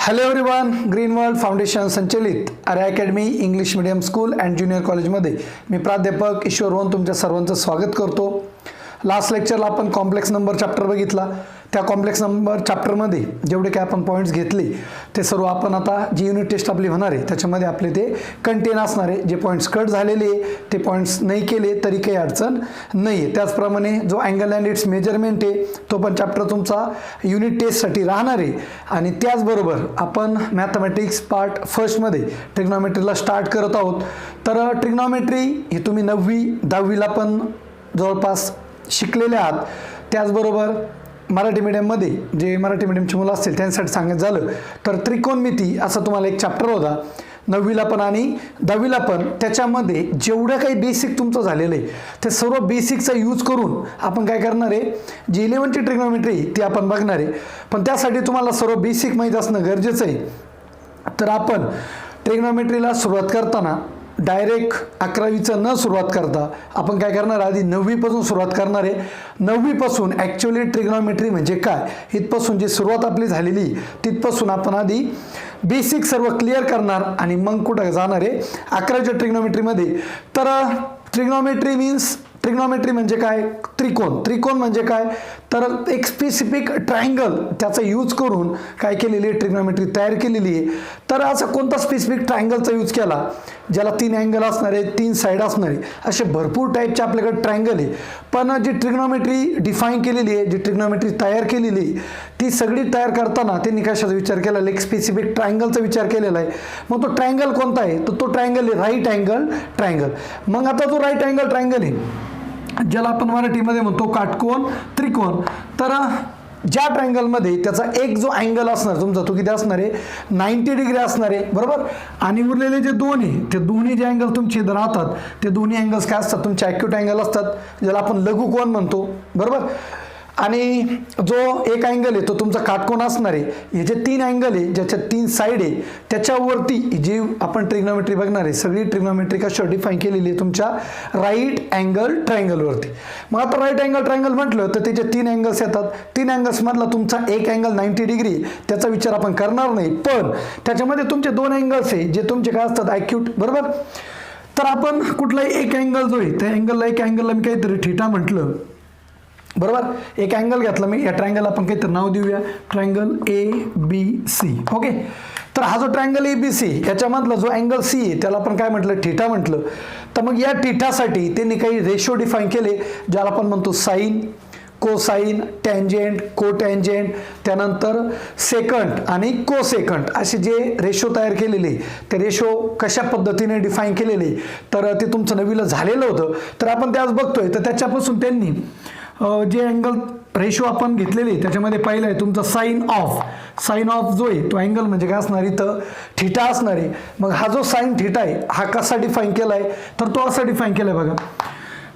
Hello everyone, green world foundation संचलित Arya academy English medium school and junior कॉलेजमध्ये मी प्राध्यापक ईश्वर रोहन तुमच्या सर्वांचं स्वागत करतो. लास्ट लेक्चरला आपण कॉम्प्लेक्स नंबर चॅप्टर बघितला. त्या कॉम्प्लेक्स नंबर चॅप्टरमध्ये जेवढे काय आपण पॉईंट्स घेतले ते सर्व आपण आता जी युनिट टेस्ट आपली होणार आहे त्याच्यामध्ये आपले ते कंटेन असणार आहे. जे पॉईंट्स कट झालेले ते पॉईंट्स नाही केले तरी काही अडचण नाही आहे. त्याचप्रमाणे जो अँगल अँड इट्स मेजरमेंट आहे तो पण चॅप्टर तुमचा युनिट टेस्टसाठी राहणार आहे. आणि त्याचबरोबर आपण मॅथमॅटिक्स पार्ट फर्स्टमध्ये ट्रिग्नॉमेट्रीला स्टार्ट करत आहोत. तर ट्रिग्नॉमेट्री ही तुम्ही 9वी 10वीला पण जवळपास शिकलेले आहात. त्याचबरोबर मराठी मीडियममध्ये जे मराठी मीडियमची मुलं असतील त्यांच्यासाठी सांगायचं झालं तर त्रिकोणमिती असा तुम्हाला एक चॅप्टर होता 9वीला पण आणि 10वीला पण. त्याच्यामध्ये जेवढं काही बेसिक तुमचं झालेलं आहे ते सर्व बेसिकचा यूज करून आपण काय करणार आहे, जी 11ची ट्रिग्नॉमेट्री ती आपण बघणार आहे. पण त्यासाठी तुम्हाला सर्व बेसिक माहीत असणं गरजेचं आहे. तर आपण ट्रिग्नॉमेट्रीला सुरुवात करताना डायरेक्ट 11वीचं न सुरुवात करता आपण काय करणार, आधी 9वीपासून सुरुवात करणार आहे. 9वीपासून ॲक्च्युअली ट्रिग्नॉमेट्री म्हणजे काय इथपासून जी सुरुवात आपली झालेली तिथपासून आपण आधी बेसिक सर्व क्लिअर करणार आणि मग कुठं जाणार आहे 11च्या ट्रिग्नॉमेट्रीमध्ये. तर ट्रिग्नॉमेट्री म्हणजे काय, त्रिकोण म्हणजे काय, तर एक स्पेसिफिक ट्रायंगल त्याचा यूज करून काय केलेली आहे, ट्रिग्नॉमेट्री तयार केलेली आहे. तर असा कोणता स्पेसिफिक ट्रायंगलचा यूज केला ज्याला 3 अँगल असणार आहे, 3 साईड असणार आहे, असे भरपूर टाईपचे आपल्याकडे ट्रायंगल आहे. पण जी ट्रिग्नॉमेट्री डिफाईन केलेली आहे, जी ट्रिग्नॉमेट्री तयार केलेली आहे ती सगळी तयार करताना त्यांनी कशाचा विचार केला, एक स्पेसिफिक ट्रायंगलचा विचार केलेला आहे. मग तो ट्रायंगल कोणता आहे, तर तो ट्रायंगल आहे राईट अँगल ट्रायंगल. मग आता जो राईट अँगल ट्रायंगल आहे ज्याला आपण मराठीमध्ये म्हणतो काटकोन त्रिकोण. तर ज्या ट्रायंगलमध्ये त्याचा एक जो अँगल असणार तुमचा तो किती असणार आहे, 90 डिग्री असणार आहे, बरोबर. आणि उरलेले जे दोन आहे ते दोन्ही जे अँगल तुमचे इथं राहतात ते दोन्ही अँगल्स काय असतात, तुमचे ॲक्यूट अँगल असतात ज्याला आपण लघुकोन म्हणतो, बरोबर. आणि जो एक अँगल आहे तो तुमचा काटकोन असणार आहे. हे जे 3 अँगल आहे ज्याच्या 3 साईड आहे त्याच्यावरती जी आपण ट्रिग्नॉमेट्री बघणार आहे सगळी ट्रिग्नॉमेट्री कशावर डिफाईन केलेली आहे, तुमच्या राईट अँगल ट्रायंगलवरती. मग आता राईट अँगल ट्रायंगल म्हटलं तर त्याचे 3 अँगल्स येतात. 3 अँगल्समधला तुमचा एक अँगल 90 डिग्री त्याचा विचार आपण करणार नाही. पण त्याच्यामध्ये तुमचे 2 अँगल्स आहे जे तुमचे काय असतात ॲक्यूट, बरोबर. तर आपण कुठलाही एक अँगल जो आहे त्या अँगलला एक अँगलला मी काहीतरी थीटा म्हटलं, बरोबर. एक अँगल घेतला मी, या ट्रायंगल आपण काहीतरी नाव देऊया, ट्रायंगल ABC, ओके. तर हा जो ट्रायंगल ABC याच्यामधला जो अँगल C आहे त्याला आपण काय म्हटलं, थीटा म्हटलं. तर मग या थीटासाठी त्यांनी काही रेशो डिफाईन केले ज्याला आपण म्हणतो साईन, कोसाईन, टँजेंट, कोटँजेंट, त्यानंतर सेकंट आणि कोसेकंट असे जे रेशो तयार केलेले ते रेशो कशा पद्धतीने डिफाईन केलेले तर ते तुमचं 9वीला झालेलं होतं. तर आपण त्याच बघतोय. तर त्याच्यापासून त्यांनी जे अँगल रेशो आपण घेतलेले त्याच्यामध्ये पहिला आहे तुमचा साईन ऑफ जो आहे तो अँगल म्हणजे काय असणार, इथं थीटा असणार आहे. मग हा जो साईन थीटा आहे हा कसा डिफाईन केला आहे, तर तो असा डिफाईन केला आहे बघा.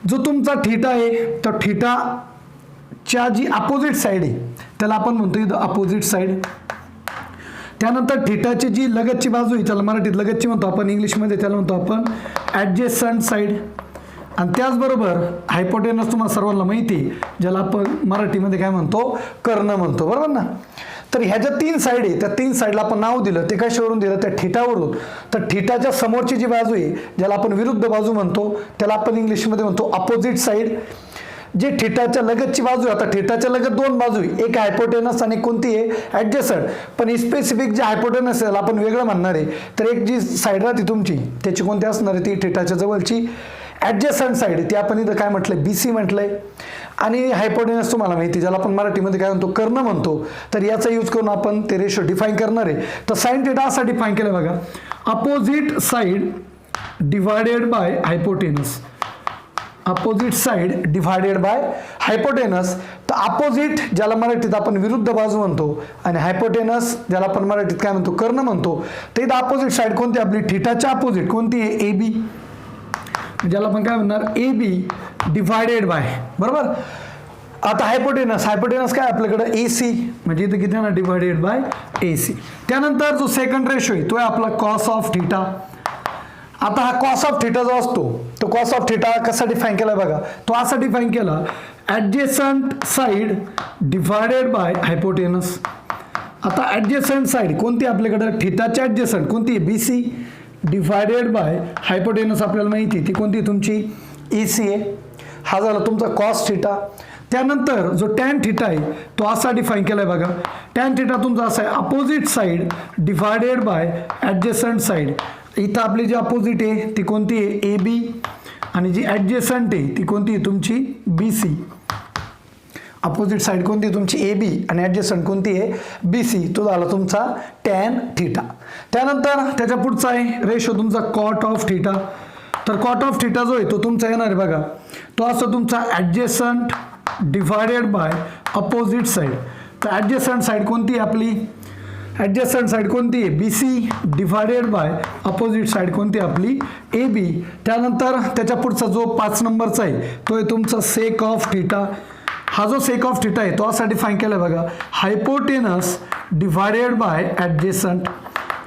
जो तुमचा थीटा आहे तर थीटाच्या जी अपोजिट साईड आहे त्याला आपण म्हणतो इथं अपोजिट साईड. त्यानंतर थीटाची जी लगतची बाजू आहे त्याला मराठीत लगतची म्हणतो आपण, इंग्लिशमध्ये त्याला म्हणतो आपण ॲडजेसंट साईड. आणि त्याचबरोबर हायपोटेनस तुम्हाला सर्वांना माहिती आहे ज्याला आपण मराठीमध्ये काय म्हणतो, कर्ण म्हणतो, बरोबर ना. तर ह्या ज्या 3 साईड आहे त्या 3 साईडला आपण नाव दिलं ते कशावरून दिलं, त्या थीटावरून. तर थीटाच्या समोरची जी बाजू आहे ज्याला आपण विरुद्ध बाजू म्हणतो त्याला आपण इंग्लिशमध्ये म्हणतो अपोजिट साईड. जे थीटाच्या लगतची बाजू आहे, आता थीटाच्या लगत 2 बाजू आहे, एक हायपोटेनस आणि कोणती आहे ॲडजेसंट. पण स्पेसिफिक जे हायपोटेनस आहे त्याला आपण वेगळं म्हणणार आहे. तर एक जी साईड राहते तुमची त्याची कोणती असणार आहे, ती थीटाच्या जवळची ॲडजेसंट साईड ती आपण इथं काय म्हटलंय, BC म्हटलंय. आणि हायपोटेनस तुम्हाला माहिती ज्याला आपण मराठीमध्ये काय म्हणतो, कर्ण म्हणतो. तर याचा यूज करून आपण ते रेशो डिफाईन करणार आहे. तर साईन थीटा असा डिफाईन केलं बघा, opposite side divided by hypotenuse. Opposite side divided by hypotenuse. तर अपोजिट ज्याला मराठीत आपण विरुद्ध बाजू म्हणतो आणि हायपोटेनस ज्याला आपण मराठीत काय म्हणतो, कर्ण म्हणतो. तर इथं अपोजिट साईड कोणती आपली, थीटाच्या अपोजिट कोणती आहे, AB, ज्याला आपण काय म्हणणार AB डिवायडेड बाय, बरोबर. आता हायपोटेनस काय आपल्याकडे AC, म्हणजे इथं किती ना डिवायडेड बाय AC. त्यानंतर जो सेकंड रेशो आहे तो आहे आपला कॉस ऑफ थीटा. आता हा कॉस ऑफ थीटा जो असतो तो कॉस ऑफ थीटा कसा डिफाईन केला बघा, तो असा डिफाईन केला ॲडजेसंट साईड डिवायडेड बाय हायपोटेनस. आता ॲडजेसंट साईड कोणती आपल्याकडे, थिटाच्या ॲडजेसंट कोणती आहे, BC डिवायडेड बाय हायपोटेनस आपल्याला माहिती ती कोणती तुमची AC आहे. हा झाला तुमचा कॉस थिटा. त्यानंतर जो टॅन थिटा आहे तो असा डिफाईन केला आहे बघा. टॅन थिटा तुमचा असा आहे opposite side divided by adjacent side. इथं आपली जी अपोजिट आहे ती कोणती आहे, AB, आणि जी ॲडजेसंट आहे ती कोणती आहे तुमची BC. अपोजिट साईड कोणती आहे तुमची AB आणि ॲडजेसंट कोणती आहे BC. तो झाला तुमचा टॅन थिटा. त्यानंतर त्याच्या पुढचा आहे रेशो तुमचा कॉट ऑफ थिटा. तर कॉट ऑफ थिटा जो आहे तो तुमचा येणार आहे बघा, तो असं तुमचा ॲडजेसंट डिवायडेड बाय अपोजिट साईड. तर ॲडजेसंट साईड कोणती आहे आपली, ॲडजेसंट साईड कोणती आहे BC divided by opposite side कोणती आहे आपली AB. त्यानंतर त्याच्या पुढचा जो 5 नंबरचा आहे तो आहे तुमचा सेक ऑफ थिटा. हा जो सेक ऑफ थिटा आहे तो असा डिफाईन केला आहे बघा, हायपोटेनस डिवायडेड बाय ॲडजेसंट.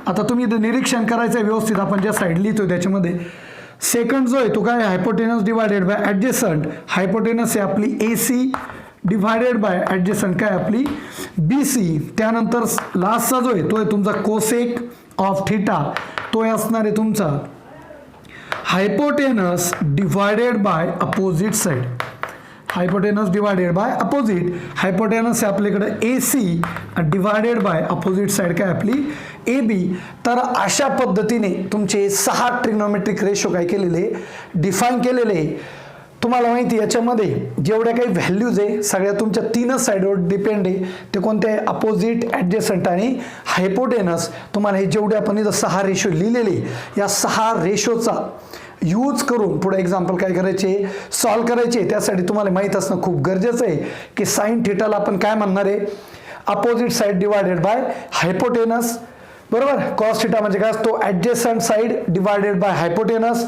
आता तुम्ही इथं निरीक्षण करायचं आहे व्यवस्थित, आपण ज्या साईड लिहितो त्याच्यामध्ये सेकंड जो आहे तो काय, हायपोटेनस डिवायडेड बाय ॲडजेसंट. हायपोटेनस आहे आपली AC डिवायडेड बाय ॲडजेसंट काय आपली BC. त्यानंतर लास्टचा जो आहे तो आहे तुमचा कोसेक ऑफ थिटा. तो असणार आहे तुमचा hypotenuse divided by opposite side. Hypotenuse divided by opposite. Hypotenuse आहे आपल्याकडे AC divided by opposite side काय आपली AB. तर अशा पद्धतीने तुमचे 6 ट्रिग्नोमेट्रिक रेशो काय केलेले, डिफाईन केलेले. तुम्हाला माहिती याच्यामध्ये जेवढ्या काही व्हॅल्यूज आहे सगळ्या तुमच्या 3च साईडवर डिपेंड आहे. ते कोणते आहे, अपोजिट, ॲडजेसंट आणि हायपोटेनस. तुम्हाला हे जेवढे आपण इथं 6 रेशो लिहिलेले, या 6 रेशोचा यूज करून पुढे एक्झाम्पल काय करायचे, सॉल्व करायचे. त्यासाठी तुम्हाला माहीत असणं खूप गरजेचं आहे की साइन थिटाला आपण काय म्हणणार आहे, opposite side divided by hypotenuse, बरोबर. कॉस थिटा म्हणजे काय असतो, adjacent side divided by hypotenuse.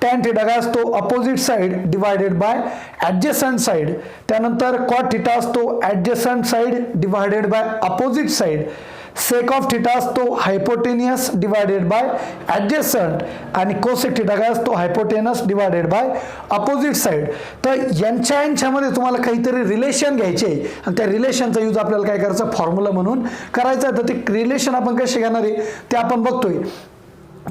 Tan theta काय असतो, opposite side divided by adjacent side. त्यानंतर कॉट थिटा असतो adjacent side divided by opposite side. Sec of theta असतो hypotenuse divided by adjacent. आणि कोसेक थिटा काय असतो, hypotenuse divided by opposite side. तर यांच्यामध्ये तुम्हाला काहीतरी रिलेशन घ्यायचे आणि त्या रिलेशनचा यूज आपल्याला काय करायचं, फॉर्म्युला म्हणून करायचा. तर ते रिलेशन आपण कसे घेणार आहे ते आपण बघतोय.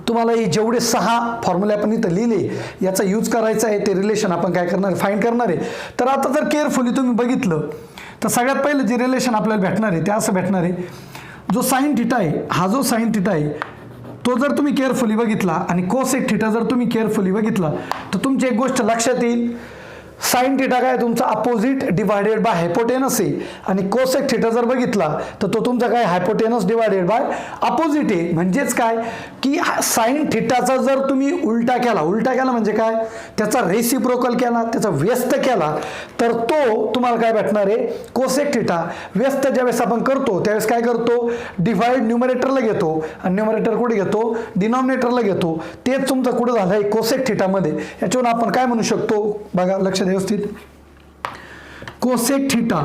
तुम्हाला हे जेवढे 6 फॉर्म्युले आपण इथं लिहिले याचा यूज करायचा आहे. ते रिलेशन आपण काय करणार आहे, फाइंड करणार आहे. तर आता जर केअरफुली तुम्ही बघितलं तर सगळ्यात पहिलं जे रिलेशन आपल्याला भेटणार आहे ते असं भेटणार आहे, जो साइन थिटा आहे, हा जो साइन थिटा आहे तो जर तुम्ही केअरफुली बघितला आणि कोसेक थिटा जर तुम्ही केअरफुली बघितला तर तुमची एक गोष्ट लक्षात येईल. साइन थिटा काय तुमचा अपोजिट डिवायडेड बाय हायपोटेनस आहे आणि कोसेक थिटा जर बघितला तर तो तुमचा काय, हायपोटेनस डिवायडेड बाय अपोजिट आहे. म्हणजेच काय की साइन थिटाचा जर तुम्ही उलटा केला म्हणजे काय, त्याचा रेसिप्रोकल केला, त्याचा व्यस्त केला तर तो तुम्हाला काय भेटणार आहे, कोसेक थिटा. व्यस्त ज्यावेळेस आपण करतो त्यावेळेस काय करतो, डिवाइड न्यूमरेटरला घेतो आणि न्यूमरेटर कुठे घेतो, डिनॉमिनेटरला घेतो. तेच तुमचं कुठं झालं आहे, कोसेक थिटामध्ये. याच्यावरून आपण काय म्हणू शकतो बघा, लक्ष व्यवस्थित, cosec theta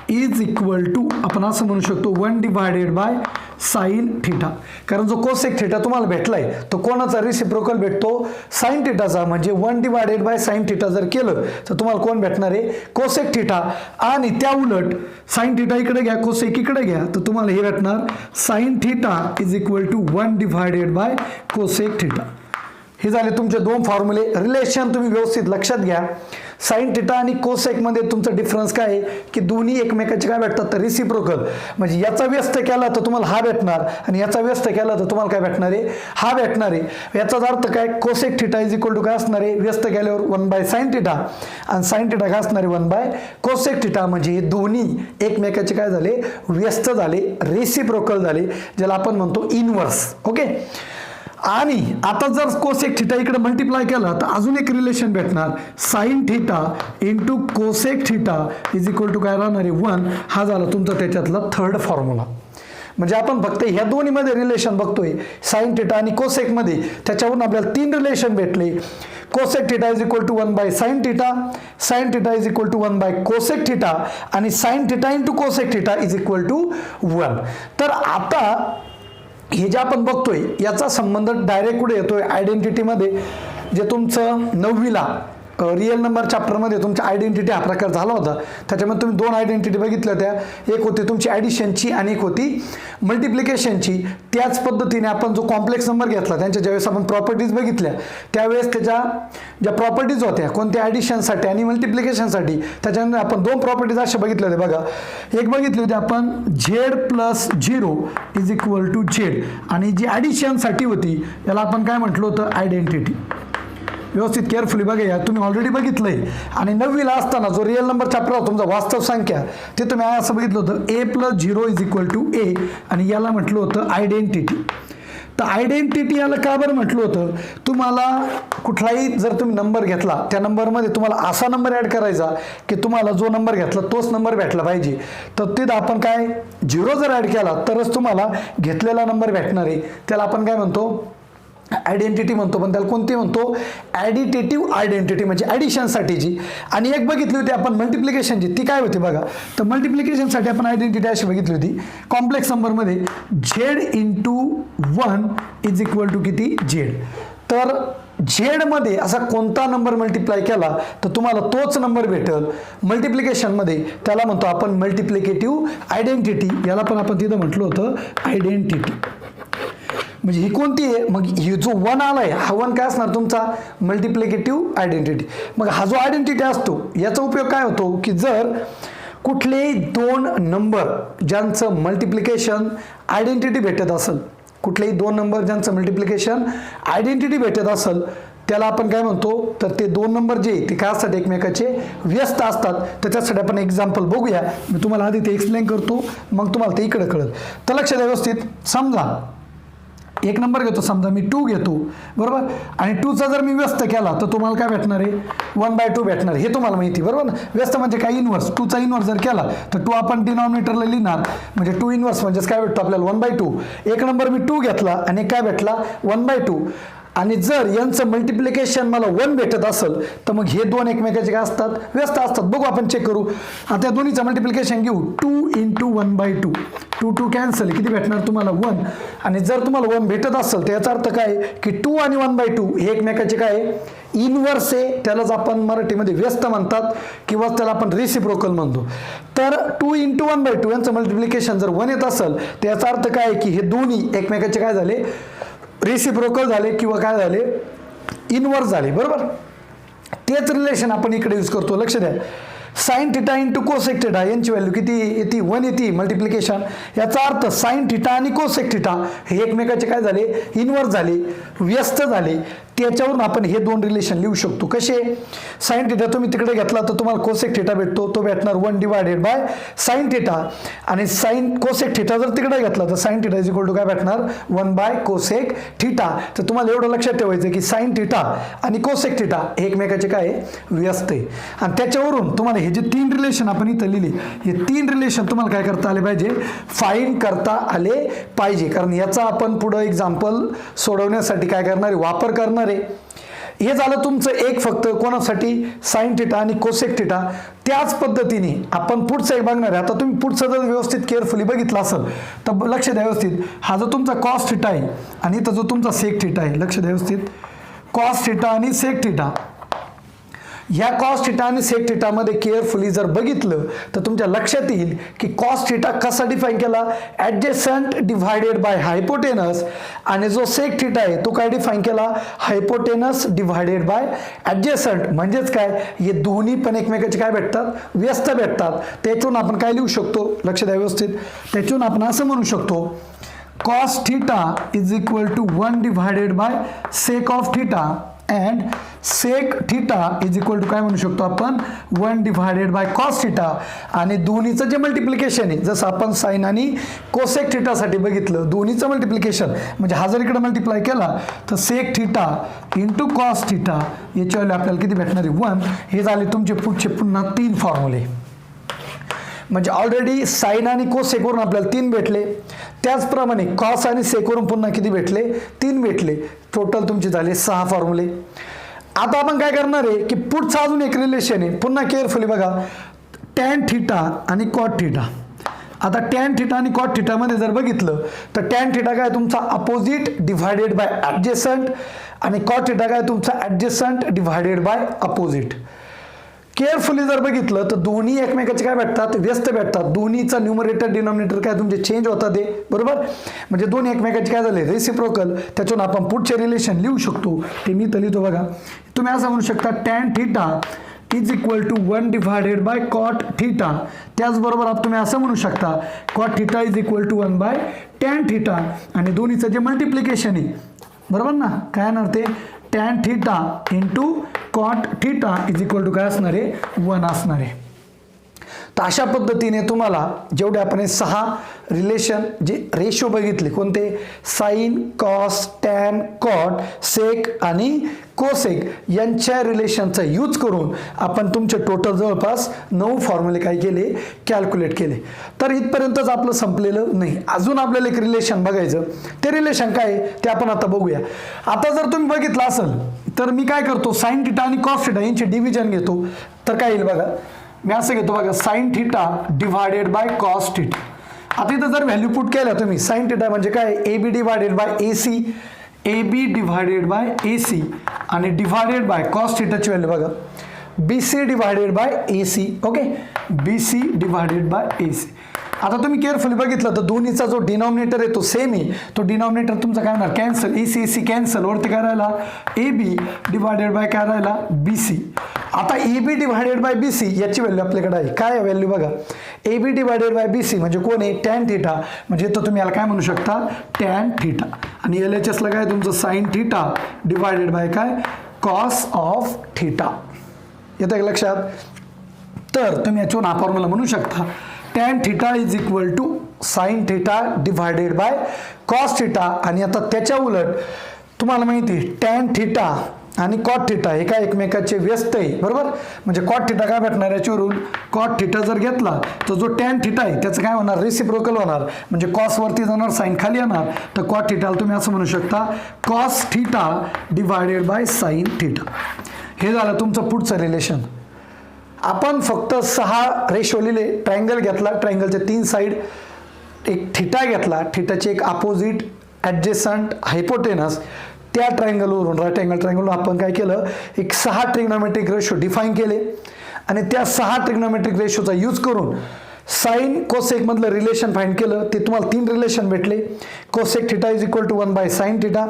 is equal to आपण असं म्हणू शकतो 1 डिवायडेड बाय साइन थिटा. कारण जो कोसेक थिटा तुम्हाला भेटलाय तो कोणाचा रेसिप्रोकल भेटतो, साइन थिटाचा. म्हणजे 1 डिवायडेड बाय साइन थिटा जर केलं तर तुम्हाला कोण भेटणार आहे, कोसेक थिटा. आणि त्या उलट साइन थिटा इकडे घ्या, कोसेक इकडे घ्या, तर तुम्हाला हे भेटणार sine theta is equal to 1 divided by cosec theta. हे झाले तुमचे 2 फॉर्म्युले. रिलेशन तुम्ही व्यवस्थित लक्षात घ्या. साइन थिटा आणि कोसेक मध्ये तुमचा डिफरन्स काय आहे की दोन्ही एकमेकाचे काय भेटतात, तर रेसिप्रोकल. म्हणजे याचा व्यस्त केला तर तुम्हाला हा भेटणार आणि याचा व्यस्त केला तर तुम्हाला काय भेटणार आहे, हा भेटणार आहे. याचाच अर्थ काय, cosec theta is equal to काय असणार आहे, व्यस्त केल्यावर 1 बाय साइन थिटा आणि साइन थिटा काय असणार आहे 1 बाय कोसेक थिटा. म्हणजे हे दोन्ही एकमेकाचे काय झाले, व्यस्त झाले, रेसिप्रोकल झाले, ज्याला आपण म्हणतो इनवर्स. ओके. आणि आता जर कोसेक थिटा इकडे मल्टिप्लाय केला तर अजून एक रिलेशन भेटणार, sine theta into cosec theta is equal to काय राहणार आहे 1. हा झाला तुमचा त्याच्यातला 3rd फॉर्म्युला. म्हणजे आपण फक्त ह्या दोन्हीमध्ये रिलेशन बघतोय, साइन थिटा आणि कोसेक मध्ये. त्याच्यावरून आपल्याला 3 रिलेशन भेटले. Cosec theta is equal to 1 by sine theta, sine theta is equal to 1 by cosec theta आणि sine theta into cosec theta is equal to 1. तर आता हे जे आपण बघतोय याचा संबंध डायरेक्ट कुठे येतोय, आयडेंटिटी मध्ये. जे तुमचं 9वीला रिअल नंबर चॅप्टरमध्ये तुमच्या आयडेंटिटी हा प्रकार झाला होता. त्याच्यामध्ये तुम्ही दोन आयडेंटिटी बघितल्या होत्या. एक होती तुमची ॲडिशनची आणि एक होती मल्टिप्लिकेशनची. त्याच पद्धतीने आपण जो कॉम्प्लेक्स नंबर घेतला त्यांच्या ज्यावेळेस आपण प्रॉपर्टीज बघितल्या त्यावेळेस त्याच्या ज्या प्रॉपर्टीज होत्या कोणत्या ॲडिशनसाठी आणि मल्टिप्लिकेशनसाठी त्याच्यानंतर आपण दोन प्रॉपर्टीज अशा बघितल्या होत्या बघा. एक बघितली होती आपण Z+0 is equal to Z आणि जी ॲडिशनसाठी होती याला आपण काय म्हटलं होतं आयडेंटिटी. व्यवस्थित केअरफुली बघा या तुम्ही ऑलरेडी बघितलंय. आणि 9वीला असताना जो रिअल नंबर चॅप्टर होता तुमचा वास्तव संख्या ते तुम्ही असं बघितलं होतं A+0 इज इक्वल टू ए आणि याला म्हटलं होतं आयडेंटिटी. तर आयडेंटिटी याला का बरं म्हटलं होतं तुम्हाला कुठलाही जर तुम्ही नंबर घेतला त्या नंबरमध्ये तुम्हाला असा नंबर ॲड करायचा की तुम्हाला जो नंबर घेतला तोच नंबर भेटला पाहिजे. तर तिथं आपण काय 0 जर ॲड केला तरच तुम्हाला घेतलेला नंबर भेटणार आहे. त्याला आपण काय म्हणतो आयडेंटिटी म्हणतो. पण त्याला कोणती म्हणतो ॲडिटेटिव्ह आयडेंटिटी म्हणजे ॲडिशनसाठीची. आणि एक बघितली होती आपण मल्टिप्लिकेशनची ती काय होती बघा. तर मल्टिप्लिकेशनसाठी आपण आयडेंटिटी अशी बघितली होती कॉम्प्लेक्स नंबरमध्ये Z×1 इज इक्वल टू किती झेड. तर झेडमध्ये असा कोणता नंबर मल्टिप्लाय केला तर तुम्हाला तोच नंबर भेटेल. मल्टिप्लिकेशनमध्ये त्याला म्हणतो आपण मल्टिप्लिकेटिव्ह आयडेंटिटी. याला पण आपण तिथं म्हटलं होतं आयडेंटिटी. म्हणजे ही कोणती आहे मग ही जो 1 आलाय हा 1 काय असणार तुमचा मल्टिप्लिकेटिव्ह आयडेंटिटी. मग हा जो आयडेंटिटी असतो याचा उपयोग काय होतो की जर कुठलेही दोन नंबर ज्यांचं मल्टिप्लिकेशन आयडेंटिटी भेटत असेल कुठलेही दोन नंबर ज्यांचं मल्टिप्लिकेशन आयडेंटिटी भेटत असेल त्याला आपण काय म्हणतो तर ते दोन नंबर जे ते काय असतात एकमेकाचे व्यस्त असतात. तर त्यासाठी आपण एक्झाम्पल बघूया. मी तुम्हाला आधी ते एक्सप्लेन करतो मग तुम्हाला ते इकडे कळत. तर लक्ष द्या व्यवस्थित. समजा एक नंबर घेतो समजा मी 2 घेतो बरोबर आणि 2चा जर मी व्यस्त केला तर तुम्हाला काय भेटणार आहे 1/2 भेटणार. हे तुम्हाला माहिती बरोबर ना. व्यस्त म्हणजे काय इनवर्स. 2चा इनवर्स जर केला तर 2 आपण डिनॉमिनेटरला लिहिणार म्हणजे 2 इनवर्स म्हणजेच काय भेटतो आपल्याला 1/2. एक नंबर मी 2 घेतला आणि काय भेटला 1/2. आणि जर यांचं मल्टिप्लिकेशन मला 1 भेटत असेल तर मग हे दोन एकमेकाचे काय असतात व्यस्त असतात. बघू आपण चेक करू. आता दोन्हीचं मल्टिप्लिकेशन घेऊ 2 × 1/2. 2 कॅन्सल किती भेटणार तुम्हाला 1. आणि जर तुम्हाला 1 भेटत असेल तर याचा अर्थ काय की 2 आणि 1/2 हे एकमेकाचे काय इनवर्स आहे. त्यालाच आपण मराठीमध्ये व्यस्त म्हणतात किंवा त्याला आपण रेसिप्रोकल म्हणतो. तर 2 × 1/2 यांचं मल्टिप्लिकेशन जर 1 येत असेल तर याचा अर्थ काय की हे दोन्ही एकमेकाचे काय झाले रेसिप्रोकल झाले किंवा काय झाले इनवर्स झाले बरोबर. तेच रिलेशन आपण इकडे यूज करतो. लक्ष द्या. Sign theta into cosec theta यांची व्हॅल्यू किती येते 1 येते मल्टिप्लिकेशन. याचा अर्थ साइन थिटा आणि कोसेक थिटा हे एकमेकाचे काय झाले इनवर्स झाले व्यस्त झाले. त्याच्यावरून आपण हे दोन रिलेशन लिहू शकतो. कसे साइन थिटा तुम्ही तिकडे घेतला तर तुम्हाला कोसेक थिटा भेटतो तो भेटणार 1// साइन थिटा. आणि साइन कोसेक थिटा जर तिकडे घेतला तर sine theta is equal to काय भेटणार 1/ कोसेक थिटा. तर तुम्हाला एवढं लक्षात ठेवायचं की साइन थिटा आणि कोसेक थिटा हे एकमेकाचे काय व्यस्त आहे. आणि त्याच्यावरून तुम्हाला हे जे 3 रिलेशन आपण इथं लिहिले हे 3 रिलेशन तुम्हाला काय करता आले पाहिजे फाइंड करता आले पाहिजे. कारण याचा आपण पुढे एक्झाम्पल सोडवण्यासाठी काय करणार आहे वापर करणार. हे झालं तुमचं एक फक्त कोणासाठी साइन थिटा आणि कोसेक थिटा. त्याच पद्धतीने आपण पुढचं एक बघणार आहे. आता तुम्ही पुढचं जर व्यवस्थित केअरफुली बघितलं असेल तर लक्ष द्या व्यवस्थित. हा जो तुमचा कॉस थिटा आहे आणि इथं जो तुमचा सेक थिटा आहे लक्ष द्या व्यवस्थित. कॉस थिटा आणि सेक थिटा ह्या कॉस थिटा आणि सेक थिटामध्ये केअरफुली जर बघितलं तर तुमच्या लक्षात येईल की कॉस थिटा कसा डिफाईन केला ॲडजेसंट डिव्हायडेड बाय हायपोटेनस. आणि जो सेक थिटा आहे तो काय डिफाईन केला हायपोटेनस डिव्हायडेड बाय ॲडजेसंट. म्हणजेच काय हे दोन्ही पण एकमेकाचे काय भेटतात व्यस्त भेटतात. त्याच्यावरून आपण काय लिहू शकतो लक्ष द्या व्यवस्थित. त्याच्यावरून आपण असं म्हणू शकतो cos theta is equal to 1// sec of theta and sec theta is equal to काय म्हणू शकतो आपण 1// कॉस थिटा. आणि दोन्हीचं जे मल्टिप्लिकेशन आहे जसं आपण साइन आणि कोसेक थिटासाठी बघितलं दोन्हीचं मल्टिप्लिकेशन म्हणजे हा जर इकडे मल्टिप्लाय केला तर sec theta into cos theta याच्या वेळेला आपल्याला किती भेटणार आहे 1. हे झाले तुमचे पुढचे पुन्हा 3 फॉर्म्युले. म्हणजे ऑलरेडी साइन आणि कोसेकवरून आपल्याला 3 भेटले. त्याचप्रमाणे कॉस आणि सेकवरून पुन्हा किती भेटले 3 भेटले. टोटल तुमचे झाले 6 फॉर्म्युले. आता आपण काय करणार आहे की पुढचा अजून एक रिलेशन आहे. पुन्हा केअरफुली बघा टॅन थिटा आणि कॉट थिटा. आता टॅन थिटा आणि कॉट थिटामध्ये जर बघितलं तर टॅन थिटा काय तुमचा अपोजिट डिव्हायडेड बाय ॲडजेसंट आणि कॉट थिटा काय तुमचा adjacent divided by opposite. Carefully जर बघितलं तर दोन्ही एकमेकाचे काय भेटतात, व्यस्त भेटतात. दोन्हीचा न्यूमरेटर डिनॉमिनेटर काय तुमचे चेंज होतात ते, बरोबर. म्हणजे दोन्ही एकमेकाचे काय झाले रेसिप्रोकल. त्याच्यातून आपण पुढचे रिलेशन लिहू शकतो. ते मी तर लिहितो बघा. तुम्ही असं म्हणू शकता tan theta is equal to 1 divided by cot theta. त्याचबरोबर तुम्ही असं म्हणू शकता cot theta is equal to 1 by tan theta. आणि दोन्हीचं जे मल्टिप्लिकेशन आहे, बरोबर ना, काय येणार ते tan theta into cot theta is equal to काय असणार आहे 1 असणार आहे. तर अशा पद्धतीने तुम्हाला जेवढे आपण हे 6 रिलेशन जे रेशो बघितले, कोणते sign, cos, tan, cot, sec आणि कोसेक यांच्या रिलेशनचा यूज करून आपण तुमचे टोटल जवळपास 9 फॉर्म्युले काय केले, कॅल्क्युलेट केले. तर इथपर्यंतच आपलं संपलेलं नाही. अजून आपल्याला एक रिलेशन बघायचं. ते रिलेशन काय ते आपण आता बघूया. आता जर तुम्ही बघितलं असेल तर मी काय करतो, साइन थिटा आणि कॉस थिटा यांचे डिव्हिजन घेतो. तर काय येईल बघा, मी असं घेतो बघा, sign theta divided by cos theta. आता इथं जर व्हॅल्यू पुट केल्या तुम्ही, साइन थिटा म्हणजे काय A B divided by A C, A B divided by A C आणि डिव्हायडेड बाय कॉस थिटाची व्हॅल्यू बघा B C divided by A C. Okay, B C divided by A C. आता तुम्ही carefully बघितलं तर दोन्हीचा जो डिनॉमिनेटर आहे तो सेम आहे. तो डिनॉमिनेटर तुमचा काय होणार कॅन्सल, ए सी ए सी कॅन्सल, वरती काय राहिला ए बी डिव्हायडेड बाय काय राहिला बी सी. आता A B divided by B C याची व्हॅल्यू आपल्याकडे आहे. काय व्हॅल्यू बघा, A B divided by B C म्हणजे कोण आहे टॅन थिटा. म्हणजे तर तुम्ही याला काय म्हणू शकता टॅन थिटा. आणि एल एच एसला काय तुमचं साइन थिटा डिव्हायडेड बाय काय कॉस ऑफ थिटा. येतं का लक्षात. तर तुम्ही याच्यावरून हा फॉर्म्युला म्हणू शकता tan theta is equal to sine theta divided by cos theta. आणि आता त्याच्या उलट तुम्हाला माहिती आहे टॅन थिटा आणि कॉट थिटा हे काय एकमेकाचे व्यस्त आहे, बरोबर. म्हणजे कॉट थिटा काय भेटणार याच्यावरून, कॉट थिटा जर घेतला तर जो टॅन थिटा आहे त्याचं काय होणार रेसिप्रोकल होणार. म्हणजे कॉस वरती जाणार, साइन खाली येणार. तर कॉट थिटाला तुम्ही असं म्हणू शकता cos theta divided bye sine theta. हे झालं तुमचं पुढचं रिलेशन. आपण फक्त 6 रेशो लिहिले. ट्रायंगल घेतला, ट्रायंगलच्या 3 साइड, एक थिटा घेतला, थिटाचे एक अपोजिट, ॲडजेसंट, हायपोटेनस. त्या ट्रायंगलवरून राईट अँगल ट्रायंगलवरून आपण काय केलं, एक 6 ट्रिग्नोमेट्रिक रेशो डिफाईन केले. आणि त्या 6 ट्रिग्नोमेट्रिक रेशोचा यूज करून साइन कोसेक मधलं रिलेशन फाइंड केलं. ते तुम्हाला 3 रिलेशन भेटले. Cosec theta is equal to 1 by sine theta,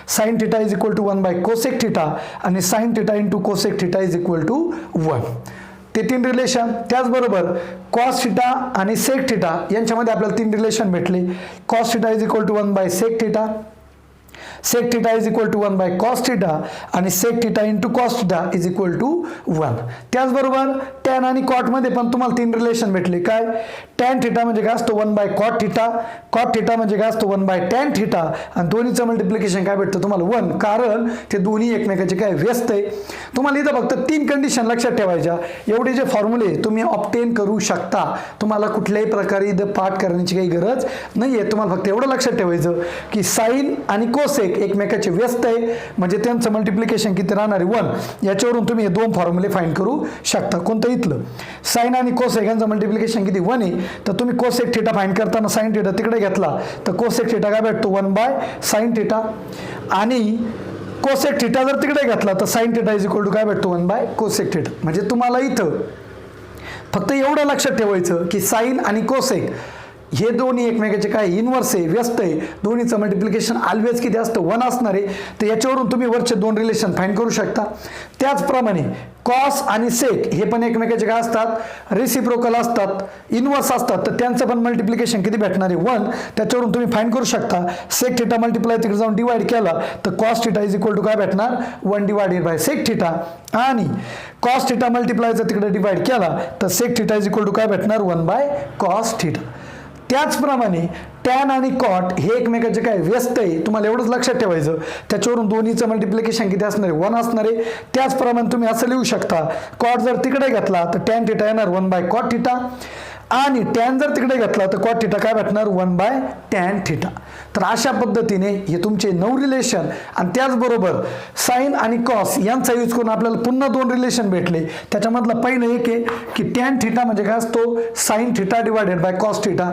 sine theta is equal to 1 by cosec theta आणि sine theta into cosec theta is equal to 1. ते 3 relation. त्याचबरोबर cos theta आणि sec theta यांच्यामध्ये आपल्याला 3 रिलेशन भेटले. Cos theta is equal to 1 by sec theta, sec theta is equal to 1 by cos theta आणि sec theta into cos theta is equal to 1. त्याचबरोबर tan आणि cot मध्ये पण तुम्हाला 3 रिलेशन भेटले. काय, टॅन थिटा म्हणजे काय असतो 1 by cot theta, cot theta म्हणजे काय असतो 1 बाय टॅन थिटा. आणि दोन्हीचं मल्टिप्लिकेशन काय भेटतं तुम्हाला 1, कारण ते दोन्ही एकमेकाचे काय व्यस्त आहे. तुम्हाला इथं फक्त 3 कंडिशन लक्षात ठेवायच्या. एवढे जे फॉर्म्युले तुम्ही ऑब्टेन करू शकता. तुम्हाला कुठल्याही प्रकारे इथं पाठ करण्याची काही गरज नाही आहे. तुम्हाला फक्त एवढं लक्षात ठेवायचं की साइन आणि कोसेक एकमेकाचे व्यस्त आहे. म्हणजे त्यांचं मल्टिप्लिकेशन किती राहणार आहे 1. याच्यावरून तुम्ही हे 2 फॉर्म्युले फाइंड करू शकता. कोणतं इथलं साइन आणि कोसेक यांचं मल्टिप्लिकेशन किती 1 आहे. तर तुम्ही कोसेक थिटा फाइंड करताना साइन थिटा तिकडे घेतला तर कोसेक थिटा काय भेटतो 1 बाय साइन थिटा. आणि कोसेक थिटा जर तिकडे घेतला तर sine theta is equal to काय भेटतो 1 बाय कोसेक थिटा. म्हणजे तुम्हाला इथं फक्त एवढं लक्षात ठेवायचं की साइन आणि कोसेक हे दोन्ही एकमेकाचे काय इनवर्स आहे, व्यस्त आहे. दोन्हीचं मल्टिप्लिकेशन ऑलवेज किती असतं 1 असणार आहे. तर याच्यावरून तुम्ही वरचे 2 रिलेशन फाइंड करू शकता. त्याचप्रमाणे कॉस आणि सेक हे पण एकमेकाचे काय असतात रेसिप्रोकल असतात, इनवर्स असतात. तर त्यांचं पण मल्टिप्लिकेशन किती भेटणार आहे 1. त्याच्यावरून तुम्ही फाइंड करू शकता. सेक थिटा मल्टिप्लाय तिकडे जाऊन डिवाइड केला तर cos theta is equal to काय भेटणार 1 डिवाइडेड बाय सेक थिटा. आणि कॉस थिटा मल्टिप्लायचा तिकडे डिवाइड केला तर sec theta is equal to काय भेटणार 1 बाय कॉस थिटा. त्याचप्रमाणे टॅन आणि कॉट हे एकमेकाचे काय व्यस्त आहे. तुम्हाला एवढंच लक्षात ठेवायचं. त्याच्यावरून दोन्हीचं मल्टिप्लिकेशन किती असणार आहे 1 असणार आहे. त्याचप्रमाणे तुम्ही असं लिहू शकता कॉट जर तिकडे घेतला तर टॅन थिटा येणार 1 बाय कॉट थिटा आणि टॅन जर तिकडे घेतला तर कॉट थिटा काय भेटणार 1 बाय टॅन थिटा. तर अशा पद्धतीने हे तुमचे 9 रिलेशन आणि त्याचबरोबर साइन आणि कॉस यांचा यूज करून आपल्याला पुन्हा 2 रिलेशन भेटले. त्याच्यामधलं पहिलं एक आहे की टॅन थिटा म्हणजे काय असतो sine theta divided by cos theta